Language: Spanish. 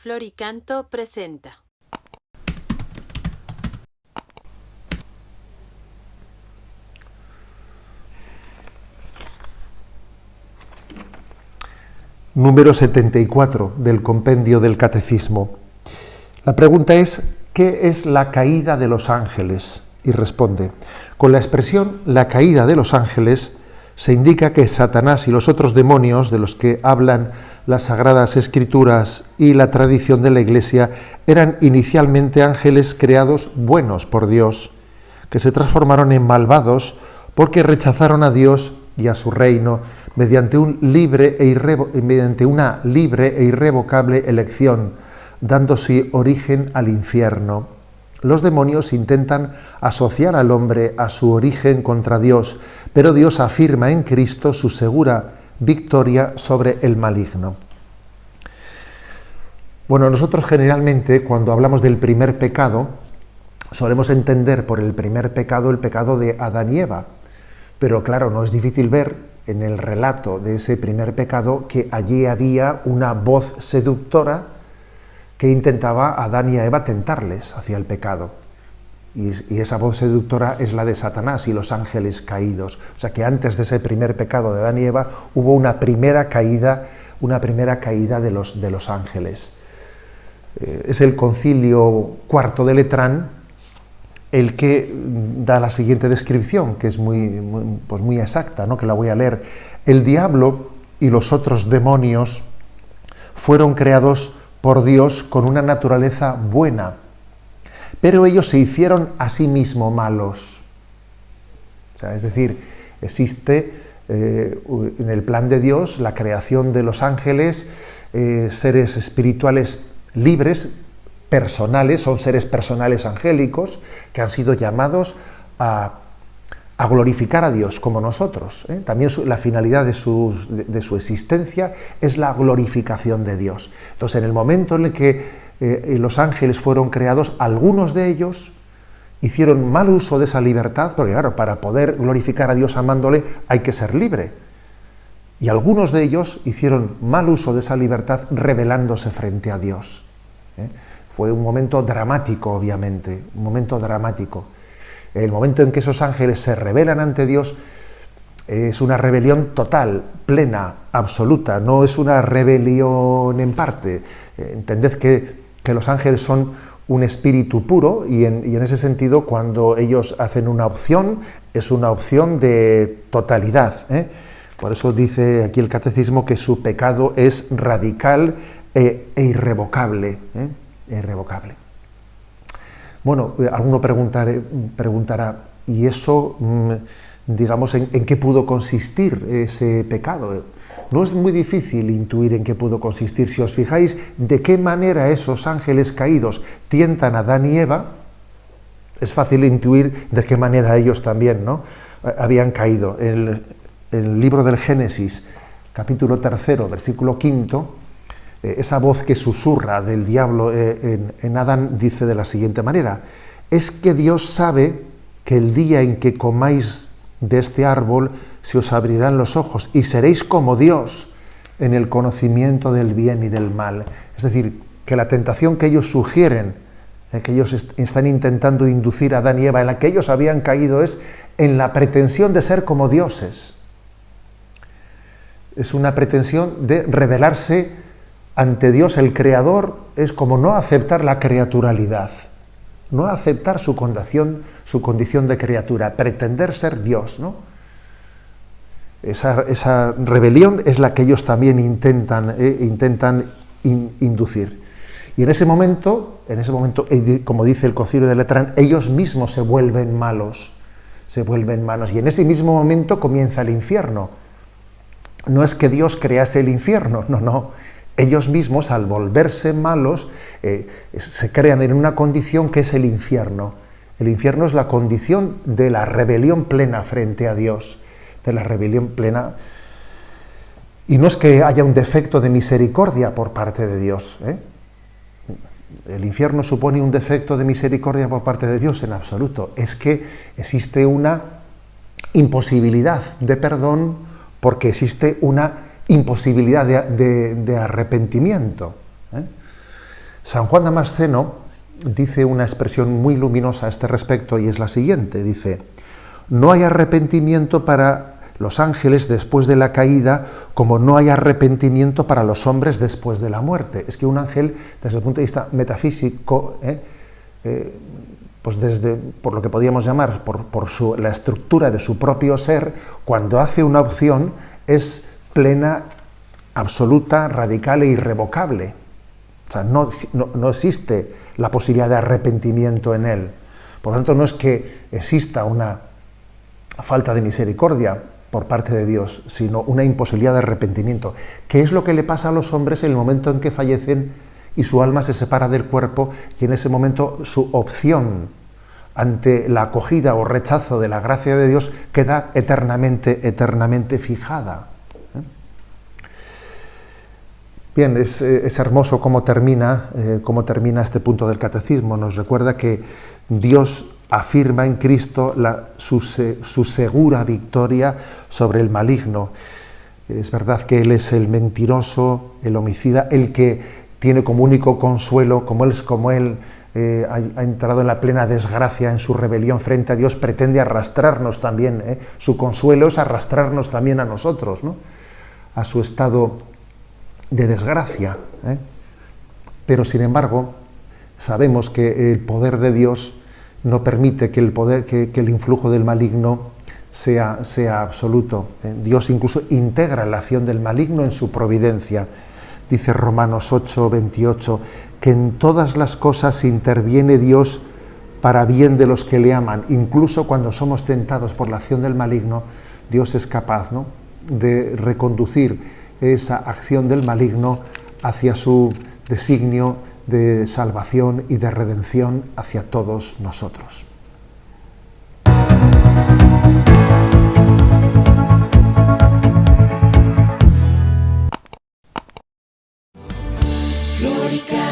Floricanto presenta. Número 74 del compendio del Catecismo. La pregunta es, ¿qué es la caída de los ángeles? Y responde, con la expresión la caída de los ángeles se indica que Satanás y los otros demonios de los que hablan las Sagradas Escrituras y la tradición de la Iglesia eran inicialmente ángeles creados buenos por Dios, que se transformaron en malvados porque rechazaron a Dios y a su reino mediante una libre e irrevocable elección, dándose origen al infierno. Los demonios intentan asociar al hombre a su origen contra Dios, pero Dios afirma en Cristo su segura victoria sobre el maligno. Bueno, nosotros generalmente cuando hablamos del primer pecado, solemos entender por el primer pecado el pecado de Adán y Eva, pero claro, no es difícil ver en el relato de ese primer pecado que allí había una voz seductora que intentaba a Adán y a Eva tentarles hacia el pecado. Y esa voz seductora es la de Satanás y los ángeles caídos. O sea que antes de ese primer pecado de Adán y Eva hubo una primera caída de los ángeles. Es el Concilio IV de Letrán el que da la siguiente descripción, que es muy exacta, ¿no? Que la voy a leer. El diablo y los otros demonios fueron creados por Dios con una naturaleza buena, pero ellos se hicieron a sí mismos malos. O sea, es decir, existe en el plan de Dios la creación de los ángeles, seres espirituales libres, personales, son seres personales angélicos que han sido llamados a glorificar a Dios como nosotros. También la finalidad de su existencia es la glorificación de Dios. Entonces, en el momento en el que los ángeles fueron creados, algunos de ellos hicieron mal uso de esa libertad, porque claro, para poder glorificar a Dios amándole hay que ser libre. Y algunos de ellos hicieron mal uso de esa libertad rebelándose frente a Dios. Fue un momento dramático, obviamente, un momento dramático. El momento en que esos ángeles se rebelan ante Dios es una rebelión total, plena, absoluta, no es una rebelión en parte. Entended que los ángeles son un espíritu puro y en ese sentido cuando ellos hacen una opción, es una opción de totalidad. Por eso dice aquí el Catecismo que su pecado es radical e irrevocable. Irrevocable. Bueno, alguno preguntará, ¿y eso, digamos, en qué pudo consistir ese pecado? No es muy difícil intuir en qué pudo consistir. Si os fijáis de qué manera esos ángeles caídos tientan a Adán y Eva, es fácil intuir de qué manera ellos también, ¿no? Habían caído. En el libro del Génesis, capítulo 3, versículo 5, esa voz que susurra del diablo en Adán dice de la siguiente manera: es que Dios sabe que el día en que comáis de este árbol se os abrirán los ojos y seréis como Dios en el conocimiento del bien y del mal. Es decir, que la tentación que ellos sugieren, que ellos están intentando inducir a Adán y Eva, en la que ellos habían caído, es en la pretensión de ser como dioses. Es una pretensión de rebelarse ante Dios el Creador, es como no aceptar la criaturalidad, no aceptar su condición de criatura, pretender ser Dios, ¿no? Esa rebelión es la que ellos también intentan inducir. Y en ese momento, como dice el Concilio de Letrán, ellos mismos se vuelven malos, y en ese mismo momento comienza el infierno. No es que Dios crease el infierno, no. Ellos mismos, al volverse malos, se crean en una condición que es el infierno. El infierno es la condición de la rebelión plena frente a Dios, de la rebelión plena. Y no es que haya un defecto de misericordia por parte de Dios. El infierno supone un defecto de misericordia por parte de Dios, en absoluto. Es que existe una imposibilidad de perdón porque existe una imposibilidad de arrepentimiento. San Juan Damasceno dice una expresión muy luminosa a este respecto y es la siguiente, dice: no hay arrepentimiento para los ángeles después de la caída, como no hay arrepentimiento para los hombres después de la muerte. Es que un ángel, desde el punto de vista metafísico, pues por lo que podríamos llamar, por la estructura de su propio ser, cuando hace una opción es plena, absoluta, radical e irrevocable. O sea, no existe la posibilidad de arrepentimiento en él. Por lo tanto, no es que exista una falta de misericordia por parte de Dios, sino una imposibilidad de arrepentimiento. ¿Qué es lo que le pasa a los hombres en el momento en que fallecen y su alma se separa del cuerpo, y en ese momento su opción ante la acogida o rechazo de la gracia de Dios queda eternamente fijada? Bien, es hermoso cómo termina este punto del catecismo. Nos recuerda que Dios afirma en Cristo su segura victoria sobre el maligno. Es verdad que Él es el mentiroso, el homicida, el que tiene como único consuelo, como Él ha entrado en la plena desgracia en su rebelión frente a Dios, pretende arrastrarnos también. Su consuelo es arrastrarnos también a nosotros, ¿no?, a su estado de desgracia. Pero sin embargo, sabemos que el poder de Dios no permite que el influjo del maligno sea absoluto. Dios incluso integra la acción del maligno en su providencia. Dice Romanos 8:28, que en todas las cosas interviene Dios para bien de los que le aman. Incluso cuando somos tentados por la acción del maligno, Dios es capaz, ¿no?, de reconducir esa acción del maligno hacia su designio de salvación y de redención hacia todos nosotros. Florica.